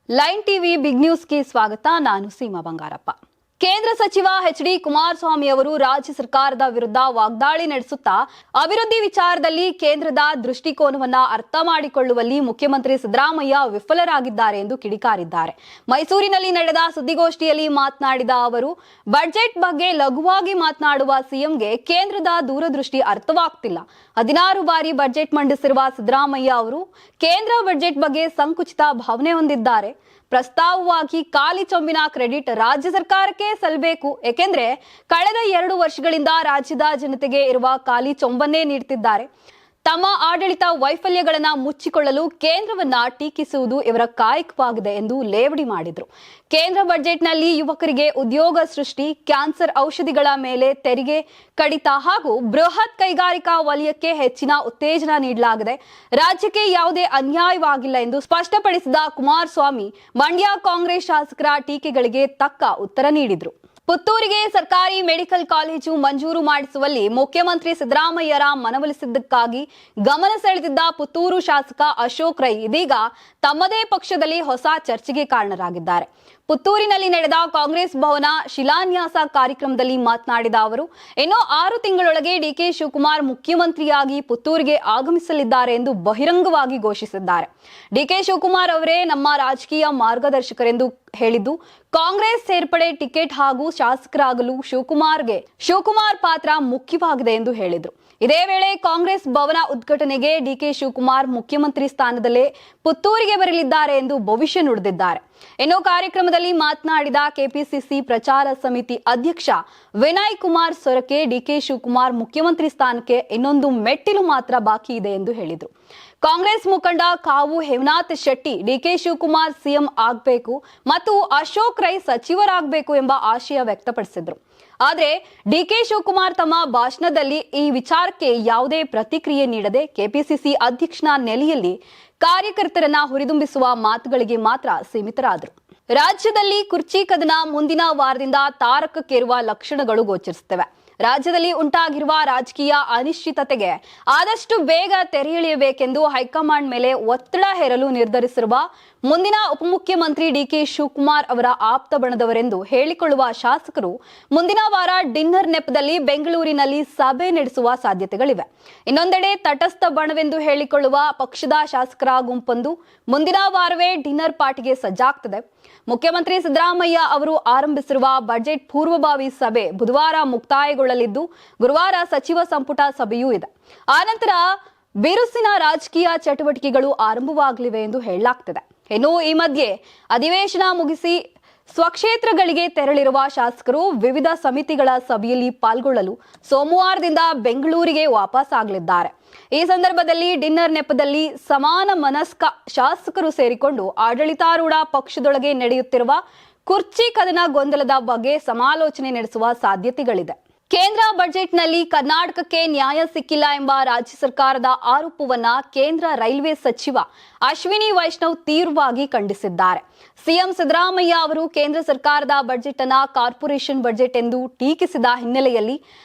Line TV big ನ್ಯೂಸ್ಗೆ ಸ್ವಾಗತ. ನಾನು ಸೀಮಾ ಬಂಗಾರಪ್ಪ. ಕೇಂದ್ರ ಸಚಿವ ಎಚ್.ಡಿ. ಕುಮಾರಸ್ವಾಮಿ ಅವರು ರಾಜ್ಯ ಸರ್ಕಾರದ ವಿರುದ್ಧ ವಾಗ್ದಾಳಿ ನಡೆಸುತ್ತಾ ಅಭಿವೃದ್ಧಿ ವಿಚಾರದಲ್ಲಿ ಕೇಂದ್ರದ ದೃಷ್ಟಿಕೋನವನ್ನ ಅರ್ಥ ಮಾಡಿಕೊಳ್ಳುವಲ್ಲಿ ಮುಖ್ಯಮಂತ್ರಿ ಸಿದ್ದರಾಮಯ್ಯ ವಿಫಲರಾಗಿದ್ದಾರೆ ಎಂದು ಕಿಡಿಕಾರಿದ್ದಾರೆ. ಮೈಸೂರಿನಲ್ಲಿ ನಡೆದ ಸುದ್ದಿಗೋಷ್ಠಿಯಲ್ಲಿ ಮಾತನಾಡಿದ ಅವರು, ಬಜೆಟ್ ಬಗ್ಗೆ ಲಘುವಾಗಿ ಮಾತನಾಡುವ ಸಿಎಂಗೆ ಕೇಂದ್ರದ ದೂರದೃಷ್ಟಿ ಅರ್ಥವಾಗ್ತಿಲ್ಲ. 16 ಬಾರಿ ಬಜೆಟ್ ಮಂಡಿಸಿರುವ ಸಿದ್ದರಾಮಯ್ಯ ಅವರು ಕೇಂದ್ರ ಬಜೆಟ್ ಬಗ್ಗೆ ಸಂಕುಚಿತ ಭಾವನೆ ಹೊಂದಿದ್ದಾರೆ. ಪ್ರಸ್ತಾವವಾಗಿ ಖಾಲಿ ಚೊಂಬಿನ ಕ್ರೆಡಿಟ್ ರಾಜ್ಯ ಸರ್ಕಾರಕ್ಕೆ ಸಲ್ಲಬೇಕು. ಏಕೆಂದ್ರೆ ಕಳೆದ 2 ವರ್ಷಗಳಿಂದ ರಾಜ್ಯದ ಜನತೆಗೆ ಇರುವ ಖಾಲಿ ಚೊಂಬನ್ನೇ ನೀಡುತ್ತಿದ್ದಾರೆ. ತಮ್ಮ ಆಡಳಿತ ವೈಫಲ್ಯಗಳನ್ನ ಮುಚ್ಚಿಕೊಳ್ಳಲು ಕೇಂದ್ರವನ್ನ ಟೀಕಿಸುವುದು ಇವರ ಕಾಯಕವಾಗಿದೆ ಎಂದು ಲೇವಡಿ ಮಾಡಿದ್ರು. ಕೇಂದ್ರ ಬಜೆಟ್ನಲ್ಲಿ ಯುವಕರಿಗೆ ಉದ್ಯೋಗ ಸೃಷ್ಟಿ, ಕ್ಯಾನ್ಸರ್ ಔಷಧಿಗಳ ಮೇಲೆ ತೆರಿಗೆ ಕಡಿತ ಹಾಗೂ ಬೃಹತ್ ಕೈಗಾರಿಕಾ ವಲಯಕ್ಕೆ ಹೆಚ್ಚಿನ ಉತ್ತೇಜನ ನೀಡಲಾಗಿದೆ. ರಾಜ್ಯಕ್ಕೆ ಯಾವುದೇ ಅನ್ಯಾಯವಾಗಿಲ್ಲ ಎಂದು ಸ್ಪಷ್ಟಪಡಿಸಿದ ಕುಮಾರಸ್ವಾಮಿ, ಮಂಡ್ಯ ಕಾಂಗ್ರೆಸ್ ಶಾಸಕರ ಟೀಕೆಗಳಿಗೆ ತಕ್ಕ ಉತ್ತರ ನೀಡಿದ್ರು. ಪುತ್ತೂರಿಗೆ ಸರ್ಕಾರಿ ಮೆಡಿಕಲ್ ಕಾಲೇಜು ಮಂಜೂರು ಮಾಡಿಸುವಲ್ಲಿ ಮುಖ್ಯಮಂತ್ರಿ ಸಿದ್ದರಾಮಯ್ಯರ ಮನವೊಲಿಸಿದ್ದಕ್ಕಾಗಿ ಗಮನ ಸೆಳೆದಿದ್ದ ಪುತ್ತೂರು ಶಾಸಕ ಅಶೋಕ್ ರೈ ಇದೀಗ ತಮ್ಮದೇ ಪಕ್ಷದಲ್ಲಿ ಹೊಸ ಚರ್ಚೆಗೆ ಕಾರಣರಾಗಿದ್ದಾರೆ. ಪುತ್ತೂರಿನಲ್ಲಿ ನಡೆದ ಕಾಂಗ್ರೆಸ್ ಭವನ ಶಿಲಾನ್ಯಾಸ ಕಾರ್ಯಕ್ರಮದಲ್ಲಿ ಮಾತನಾಡಿದ ಅವರು, ಇನ್ನು 6 ತಿಂಗಳೊಳಗೆ ಡಿಕೆ ಶಿವಕುಮಾರ್ ಮುಖ್ಯಮಂತ್ರಿಯಾಗಿ ಪುತ್ತೂರಿಗೆ ಆಗಮಿಸಲಿದ್ದಾರೆ ಎಂದು ಬಹಿರಂಗವಾಗಿ ಘೋಷಿಸಿದ್ದಾರೆ. ಡಿಕೆ ಶಿವಕುಮಾರ್ ಅವರೇ ನಮ್ಮ ರಾಜಕೀಯ ಮಾರ್ಗದರ್ಶಕರೆಂದು ಹೇಳಿದ್ದು, ಕಾಂಗ್ರೆಸ್ ಸೇರ್ಪಡೆ, ಟಿಕೆಟ್ ಹಾಗೂ ಶಾಸಕರಾಗಲು ಶಿವಕುಮಾರ್ ಪಾತ್ರ ಮುಖ್ಯವಾಗಿದೆ ಎಂದು ಹೇಳಿದರು. ಇದೇ ವೇಳೆ ಕಾಂಗ್ರೆಸ್ ಭವನ ಉದ್ಘಾಟನೆಗೆ ಡಿಕೆ ಶಿವಕುಮಾರ್ ಮುಖ್ಯಮಂತ್ರಿ ಸ್ಥಾನದಲ್ಲೇ ಪುತ್ತೂರಿಗೆ ಬರಲಿದ್ದಾರೆ ಎಂದು ಭವಿಷ್ಯ ನುಡಿದಿದ್ದಾರೆ. ಇನ್ನು ಕಾರ್ಯಕ್ರಮದಲ್ಲಿ ಮಾತನಾಡಿದ ಕೆಪಿಸಿಸಿ ಪ್ರಚಾರ ಸಮಿತಿ ಅಧ್ಯಕ್ಷ ವಿನಯ್ ಕುಮಾರ್ ಸೊರಕೆ, ಡಿಕೆ ಶಿವಕುಮಾರ್ ಮುಖ್ಯಮಂತ್ರಿ ಸ್ಥಾನಕ್ಕೆ ಇನ್ನೊಂದು ಮೆಟ್ಟಿಲು ಮಾತ್ರ ಬಾಕಿ ಇದೆ ಎಂದು ಹೇಳಿದರು. ಕಾಂಗ್ರೆಸ್ ಮುಖಂಡ ಕಾವು ಹೇಮನಾಥ್ ಶೆಟ್ಟಿ, ಡಿಕೆ ಶಿವಕುಮಾರ್ ಸಿಎಂ ಆಗಬೇಕು ಮತ್ತು ಅಶೋಕ್ ರೈ ಸಚಿವರಾಗಬೇಕು ಎಂಬ ಆಶಯ ವ್ಯಕ್ತಪಡಿಸಿದ್ರು. ಆದರೆ ಡಿಕೆ ಶಿವಕುಮಾರ್ ತಮ್ಮ ಭಾಷಣದಲ್ಲಿ ಈ ವಿಚಾರಕ್ಕೆ ಯಾವುದೇ ಪ್ರತಿಕ್ರಿಯೆ ನೀಡದೆ ಕೆಪಿಸಿಸಿ ಅಧ್ಯಕ್ಷನ ನೆಲೆಯಲ್ಲಿ ಕಾರ್ಯಕರ್ತರನ್ನ ಹುರಿದುಂಬಿಸುವ ಮಾತುಗಳಿಗೆ ಮಾತ್ರ ಸೀಮಿತರಾದರು. ರಾಜ್ಯದಲ್ಲಿ ಕುರ್ಚಿ ಕದನ ಮುಂದಿನ ವಾರದಿಂದ ತಾರಕಕ್ಕೇರುವ ಲಕ್ಷಣಗಳು ಗೋಚರಿಸುತ್ತವೆ. ರಾಜ್ಯದಲ್ಲಿ ಉಂಟಾಗಿರುವ ರಾಜಕೀಯ ಅನಿಶ್ಚಿತತೆಗೆ ಆದಷ್ಟು ಬೇಗ ತೆರೆ ಎಳೆಯಬೇಕೆಂದು ಹೈಕಮಾಂಡ್ ಮೇಲೆ ಒತ್ತಡ ಹೇರಲು ನಿರ್ಧರಿಸಿರುವ ಮುಂದಿನ ಉಪಮುಖ್ಯಮಂತ್ರಿ ಡಿಕೆ ಶಿವಕುಮಾರ್ ಅವರ ಆಪ್ತ ಬಣದವರೆಂದು ಹೇಳಿಕೊಳ್ಳುವ ಶಾಸಕರು ಮುಂದಿನ ವಾರ ಡಿನ್ನರ್ ನೆಪದಲ್ಲಿ ಬೆಂಗಳೂರಿನಲ್ಲಿ ಸಭೆ ನಡೆಸುವ ಸಾಧ್ಯತೆಗಳಿವೆ. ಇನ್ನೊಂದೆಡೆ ತಟಸ್ಥ ಬಣವೆಂದು ಹೇಳಿಕೊಳ್ಳುವ ಪಕ್ಷದ ಶಾಸಕರ ಗುಂಪೊಂದು ಮುಂದಿನ ವಾರವೇ ಡಿನ್ನರ್ ಪಾರ್ಟಿಗೆ ಸಜ್ಜಾಗ್ತದೆ. ಮುಖ್ಯಮಂತ್ರಿ ಸಿದ್ದರಾಮಯ್ಯ ಅವರು ಆರಂಭಿಸಿರುವ ಬಜೆಟ್ ಪೂರ್ವಭಾವಿ ಸಭೆ ಬುಧವಾರ ಮುಕ್ತಾಯಗೊಳ್ಳಲಿದ್ದು, ಗುರುವಾರ ಸಚಿವ ಸಂಪುಟ ಸಭೆಯೂ ಇದೆ. ಆನಂತರ ಬಿರುಸಿನ ರಾಜಕೀಯ ಚಟುವಟಿಕೆಗಳು ಆರಂಭವಾಗಲಿವೆ ಎಂದು ಹೇಳಲಾಗ್ತಿದೆ. ಇನ್ನು ಈ ಮಧ್ಯೆ ಅಧಿವೇಶನ ಮುಗಿಸಿ ಸ್ವಕ್ಷೇತ್ರಗಳಿಗೆ ತೆರಳಿರುವ ಶಾಸಕರು ವಿವಿಧ ಸಮಿತಿಗಳ ಸಭೆಯಲ್ಲಿ ಪಾಲ್ಗೊಳ್ಳಲು ಸೋಮವಾರದಿಂದ ಬೆಂಗಳೂರಿಗೆ ವಾಪಸ್ ಆಗಲಿದ್ದಾರೆ. ಈ ಸಂದರ್ಭದಲ್ಲಿ ಡಿನ್ನರ್ ನೆಪದಲ್ಲಿ ಸಮಾನ ಮನಸ್ಕ ಶಾಸಕರು ಸೇರಿಕೊಂಡು ಆಡಳಿತಾರೂಢ ಪಕ್ಷದೊಳಗೆ ನಡೆಯುತ್ತಿರುವ ಕುರ್ಚಿ ಕದನ ಗೊಂದಲದ ಬಗ್ಗೆ ಸಮಾಲೋಚನೆ ನಡೆಸುವ ಸಾಧ್ಯತೆಗಳಿದೆ. ಕೇಂದ್ರ ಬಜೆಟ್ನಲ್ಲಿ ಕರ್ನಾಟಕಕ್ಕೆ ನ್ಯಾಯ ಸಿಕ್ಕಿಲ್ಲ ಎಂಬ ರಾಜ್ಯ ಸರ್ಕಾರದ ಆರೋಪವನ್ನ ಕೇಂದ್ರ ರೈಲ್ವೆ ಸಚಿವ ಅಶ್ವಿನಿ ವೈಷ್ಣವ್ ತೀವ್ರವಾಗಿ ಖಂಡಿಸಿದ್ದಾರೆ. ಸಿಎಂ ಸಿದ್ದರಾಮಯ್ಯ ಅವರು ಕೇಂದ್ರ ಸರ್ಕಾರದ ಬಜೆಟ್ ಅನ್ನ ಕಾರ್ಪೊರೇಷನ್ ಬಜೆಟ್ ಎಂದು ಟೀಕಿಸಿದ ಹಿನ್ನೆಲೆಯಲ್ಲಿ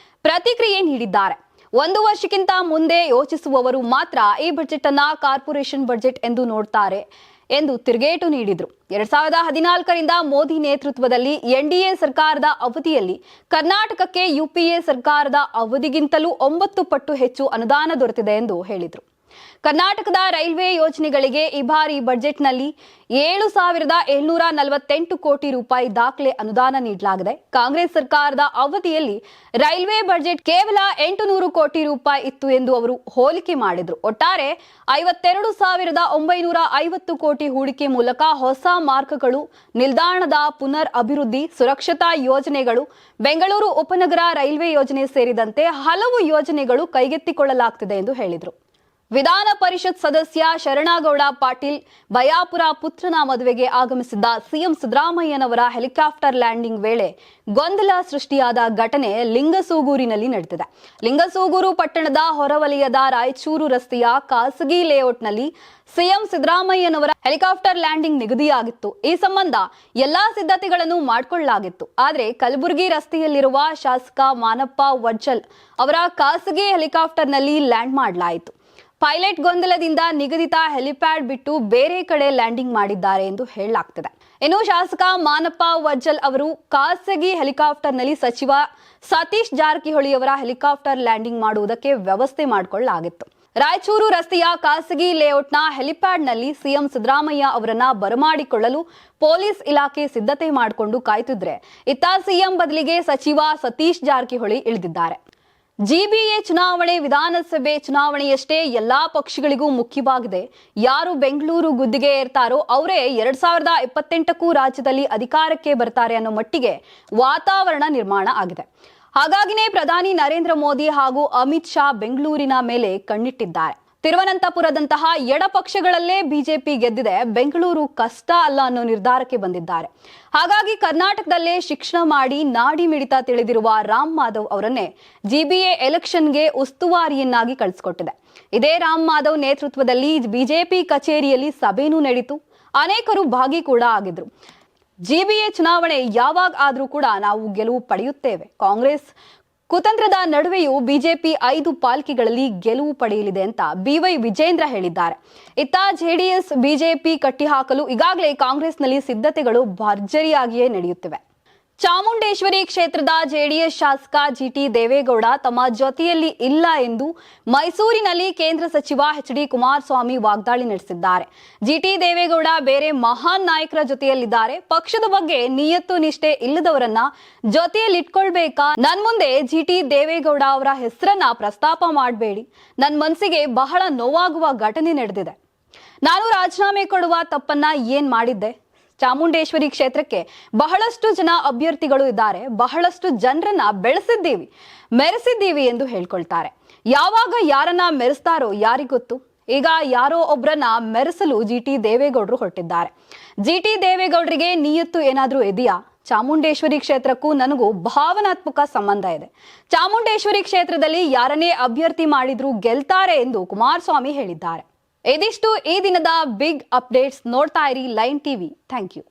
ಪ್ರತಿಕ್ರಿಯೆ ನೀಡಿದ್ದಾರೆ. 1 ವರ್ಷಕ್ಕಿಂತ ಮುಂದೆ ಯೋಚಿಸುವವರು ಮಾತ್ರ ಈ ಬಜೆಟ್ ಅನ್ನ ಕಾರ್ಪೊರೇಷನ್ ಬಜೆಟ್ ಎಂದು ನೋಡ್ತಾರೆ ಎಂದು ತಿರುಗೇಟು ನೀಡಿದರು. 2014ರಿಂದ ಮೋದಿ ನೇತೃತ್ವದಲ್ಲಿ ಎನ್ಡಿಎ ಸರ್ಕಾರದ ಅವಧಿಯಲ್ಲಿ ಕರ್ನಾಟಕಕ್ಕೆ ಯುಪಿಎ ಸರ್ಕಾರದ ಅವಧಿಗಿಂತಲೂ 9 ಪಟ್ಟು ಹೆಚ್ಚು ಅನುದಾನ ದೊರೆತಿದೆ ಎಂದು ಹೇಳಿದರು. ಕರ್ನಾಟಕದ ರೈಲ್ವೆ ಯೋಜನೆಗಳಿಗೆ ಈ ಬಾರಿ ಬಜೆಟ್ನಲ್ಲಿ 7,748 ಕೋಟಿ ರೂಪಾಯಿ ದಾಖಲೆ ಅನುದಾನ ನೀಡಲಾಗಿದೆ. ಕಾಂಗ್ರೆಸ್ ಸರ್ಕಾರದ ಅವಧಿಯಲ್ಲಿ ರೈಲ್ವೆ ಬಜೆಟ್ ಕೇವಲ 800 ಕೋಟಿ ರೂಪಾಯಿ ಇತ್ತು ಎಂದು ಅವರು ಹೋಲಿಕೆ ಮಾಡಿದರು. ಒಟ್ಟಾರೆ 52,950 ಕೋಟಿ ಹೂಡಿಕೆ ಮೂಲಕ ಹೊಸ ಮಾರ್ಗಗಳು, ನಿಲ್ದಾಣದ ಪುನರ್ ಅಭಿವೃದ್ಧಿ, ಸುರಕ್ಷತಾ ಯೋಜನೆಗಳು, ಬೆಂಗಳೂರು ಉಪನಗರ ರೈಲ್ವೆ ಯೋಜನೆ ಸೇರಿದಂತೆ ಹಲವು ಯೋಜನೆಗಳು ಕೈಗೆತ್ತಿಕೊಳ್ಳಲಾಗುತ್ತಿದೆ ಎಂದು ಹೇಳಿದರು. ವಿಧಾನ ಪರಿಷತ್ ಸದಸ್ಯ ಶರಣಗೌಡ ಪಾಟೀಲ್ ಬಯಾಪುರ ಪುತ್ರನ ಮದುವೆಗೆ ಆಗಮಿಸಿದ್ದ ಸಿಎಂ ಸಿದ್ದರಾಮಯ್ಯನವರ ಹೆಲಿಕಾಪ್ಟರ್ ಲ್ಯಾಂಡಿಂಗ್ ವೇಳೆ ಗೊಂದಲ ಸೃಷ್ಟಿಯಾದ ಘಟನೆ ಲಿಂಗಸೂಗೂರಿನಲ್ಲಿ ನಡೆದಿದೆ. ಲಿಂಗಸೂಗೂರು ಪಟ್ಟಣದ ಹೊರವಲಯದ ರಾಯಚೂರು ರಸ್ತೆಯ ಖಾಸಗಿ ಲೇಔಟ್ನಲ್ಲಿ ಸಿಎಂ ಸಿದ್ದರಾಮಯ್ಯನವರ ಹೆಲಿಕಾಪ್ಟರ್ ಲ್ಯಾಂಡಿಂಗ್ ನಿಗದಿಯಾಗಿತ್ತು. ಈ ಸಂಬಂಧ ಎಲ್ಲಾ ಸಿದ್ಧತೆಗಳನ್ನು ಮಾಡಿಕೊಳ್ಳಲಾಗಿತ್ತು. ಆದರೆ ಕಲಬುರಗಿ ರಸ್ತೆಯಲ್ಲಿರುವ ಶಾಸಕ ಮಾನಪ್ಪ ವಡ್ಜಲ್ ಅವರ ಖಾಸಗಿ ಹೆಲಿಕಾಪ್ಟರ್ನಲ್ಲಿ ಲ್ಯಾಂಡ್ ಮಾಡಲಾಯಿತು. ಪೈಲಟ್ ಗೊಂದಲದಿಂದ ನಿಗದಿತ ಹೆಲಿಪ್ಯಾಡ್ ಬಿಟ್ಟು ಬೇರೆ ಕಡೆ ಲ್ಯಾಂಡಿಂಗ್ ಮಾಡಿದ್ದಾರೆ ಎಂದು ಹೇಳಲಾಗ್ತಿದೆ. ಇನ್ನು ಶಾಸಕ ಮಾನಪ್ಪ ವಜ್ಜಲ್ ಅವರು ಖಾಸಗಿ ಹೆಲಿಕಾಪ್ಟರ್ನಲ್ಲಿ ಸಚಿವ ಸತೀಶ್ ಜಾರಕಿಹೊಳಿ ಅವರ ಹೆಲಿಕಾಪ್ಟರ್ ಲ್ಯಾಂಡಿಂಗ್ ಮಾಡುವುದಕ್ಕೆ ವ್ಯವಸ್ಥೆ ಮಾಡಿಕೊಳ್ಳಲಾಗಿತ್ತು. ರಾಯಚೂರು ರಸ್ತೆಯ ಖಾಸಗಿ ಲೇಔಟ್ನ ಹೆಲಿಪ್ಯಾಡ್ನಲ್ಲಿ ಸಿಎಂ ಸಿದ್ದರಾಮಯ್ಯ ಅವರನ್ನ ಬರಮಾಡಿಕೊಳ್ಳಲು ಪೊಲೀಸ್ ಇಲಾಖೆ ಸಿದ್ಧತೆ ಮಾಡಿಕೊಂಡು ಕಾಯ್ತಿದ್ರೆ, ಇತ್ತ ಸಿಎಂ ಬದಲಿಗೆ ಸಚಿವ ಸತೀಶ್ ಜಾರಕಿಹೊಳಿ ಇಳಿದಿದ್ದಾರೆ. ಜಿಬಿಎ ಚುನಾವಣೆ ವಿಧಾನಸಭೆ ಚುನಾವಣೆಯಷ್ಟೇ ಎಲ್ಲಾ ಪಕ್ಷಗಳಿಗೂ ಮುಖ್ಯವಾಗಿದೆ. ಯಾರು ಬೆಂಗಳೂರು ಗುದ್ದಿಗೆ ಏರ್ತಾರೋ ಅವರೇ 2028ಕ್ಕೂ ರಾಜ್ಯದಲ್ಲಿ ಅಧಿಕಾರಕ್ಕೆ ಬರ್ತಾರೆ ಅನ್ನೋ ಮಟ್ಟಿಗೆ ವಾತಾವರಣ ನಿರ್ಮಾಣ ಆಗಿದೆ. ಹಾಗಾಗಿನೇ ಪ್ರಧಾನಿ ನರೇಂದ್ರ ಮೋದಿ ಹಾಗೂ ಅಮಿತ್ ಶಾ ಬೆಂಗಳೂರಿನ ಮೇಲೆ ಕಣ್ಣಿಟ್ಟಿದ್ದಾರೆ. ತಿರುವನಂತಪುರದಂತಹ ಎಡಪಕ್ಷಗಳಲ್ಲೇ ಬಿಜೆಪಿ ಗೆದ್ದಿದೆ, ಬೆಂಗಳೂರು ಕಷ್ಟ ಅಲ್ಲ ಅನ್ನೋ ನಿರ್ಧಾರಕ್ಕೆ ಬಂದಿದ್ದಾರೆ. ಹಾಗಾಗಿ ಕರ್ನಾಟಕದಲ್ಲೇ ಶಿಕ್ಷಣ ಮಾಡಿ ನಾಡಿ ಮಿಡಿತ ತಿಳಿದಿರುವ ರಾಮ್ ಮಾಧವ್ ಅವರನ್ನೇ ಜಿಬಿಎ ಎಲೆಕ್ಷನ್ಗೆ ಉಸ್ತುವಾರಿಯನ್ನಾಗಿ ಕಳಿಸಿಕೊಟ್ಟಿದೆ. ಇದೇ ರಾಮ್ ಮಾಧವ್ ನೇತೃತ್ವದಲ್ಲಿ ಬಿಜೆಪಿ ಕಚೇರಿಯಲ್ಲಿ ಸಭೆನೂ ನಡೆಯಿತು. ಅನೇಕರು ಭಾಗಿ ಕೂಡ ಆಗಿದ್ರು. ಜಿಬಿಎ ಚುನಾವಣೆ ಯಾವಾಗ ಆದ್ರೂ ಕೂಡ ನಾವು ಗೆಲುವು ಪಡೆಯುತ್ತೇವೆ. ಕಾಂಗ್ರೆಸ್ ಕುತಂತ್ರದ ನಡುವೆಯೂ ಬಿಜೆಪಿ 5 ಪಾಲಿಕೆಗಳಲ್ಲಿ ಗೆಲುವು ಪಡೆಯಲಿದೆ ಅಂತ ಬಿವೈ ವಿಜೇಂದ್ರ ಹೇಳಿದ್ದಾರೆ. ಇತ್ತ ಜೆಡಿಎಸ್ ಬಿಜೆಪಿ ಕಟ್ಟಿಹಾಕಲು ಈಗಾಗಲೇ ಕಾಂಗ್ರೆಸ್ನಲ್ಲಿ ಸಿದ್ಧತೆಗಳು ಭರ್ಜರಿಯಾಗಿಯೇ ನಡೆಯುತ್ತಿವೆ. ಚಾಮುಂಡೇಶ್ವರಿ ಕ್ಷೇತ್ರದ ಜೆಡಿಎಸ್ ಶಾಸಕ ಜಿಟಿ ದೇವೇಗೌಡ ತಮ್ಮ ಜೊತೆಯಲ್ಲಿ ಇಲ್ಲ ಎಂದು ಮೈಸೂರಿನಲ್ಲಿ ಕೇಂದ್ರ ಸಚಿವ ಎಚ್.ಡಿ. ಕುಮಾರಸ್ವಾಮಿ ವಾಗ್ದಾಳಿ ನಡೆಸಿದ್ದಾರೆ. ಜಿಟಿ ದೇವೇಗೌಡ ಬೇರೆ ಮಹಾನ್ ನಾಯಕರ ಜೊತೆಯಲ್ಲಿದ್ದಾರೆ. ಪಕ್ಷದ ಬಗ್ಗೆ ನಿಯತ್ತು ನಿಷ್ಠೆ ಇಲ್ಲದವರನ್ನ ಜೊತೆಯಲ್ಲಿಟ್ಕೊಳ್ಬೇಕಾ? ನನ್ ಮುಂದೆ ಜಿಟಿ ದೇವೇಗೌಡ ಅವರ ಹೆಸರನ್ನ ಪ್ರಸ್ತಾಪ ಮಾಡಬೇಡಿ. ನನ್ನ ಮನಸ್ಸಿಗೆ ಬಹಳ ನೋವಾಗುವ ಘಟನೆ ನಡೆದಿದೆ. ನಾನು ರಾಜೀನಾಮೆ ಕೊಡುವ ತಪ್ಪನ್ನ ಏನ್ ಮಾಡಿದ್ದೆ? ಚಾಮುಂಡೇಶ್ವರಿ ಕ್ಷೇತ್ರಕ್ಕೆ ಬಹಳಷ್ಟು ಜನ ಅಭ್ಯರ್ಥಿಗಳು ಇದ್ದಾರೆ, ಬಹಳಷ್ಟು ಜನರನ್ನ ಬೆಳೆಸಿದ್ದೀವಿ, ಮೆರೆಸಿದ್ದೀವಿ ಎಂದು ಹೇಳ್ಕೊಳ್ತಾರೆ. ಯಾವಾಗ ಯಾರನ್ನ ಮೆರೆಸ್ತಾರೋ ಯಾರಿಗೊತ್ತು. ಈಗ ಯಾರೋ ಒಬ್ರನ್ನ ಮೆರೆಸಲು ಜಿಟಿ ದೇವೇಗೌಡರು ಹೊರಟಿದ್ದಾರೆ. ಜಿಟಿ ದೇವೇಗೌಡರಿಗೆ ನಿಯತ್ತು ಏನಾದ್ರೂ ಇದೆಯಾ? ಚಾಮುಂಡೇಶ್ವರಿ ಕ್ಷೇತ್ರಕ್ಕೂ ನನಗೂ ಭಾವನಾತ್ಮಕ ಸಂಬಂಧ ಇದೆ. ಚಾಮುಂಡೇಶ್ವರಿ ಕ್ಷೇತ್ರದಲ್ಲಿ ಯಾರನ್ನೇ ಅಭ್ಯರ್ಥಿ ಮಾಡಿದ್ರೂ ಗೆಲ್ತಾರೆ ಎಂದು ಕುಮಾರಸ್ವಾಮಿ ಹೇಳಿದ್ದಾರೆ. ಇದಿಷ್ಟು ಈ ದಿನದ ಬಿಗ್ ಅಪ್ಡೇಟ್ಸ್. ನೋಡ್ತಾ ಇರಿ ಲೈನ್ ಟಿವಿ. Thank you.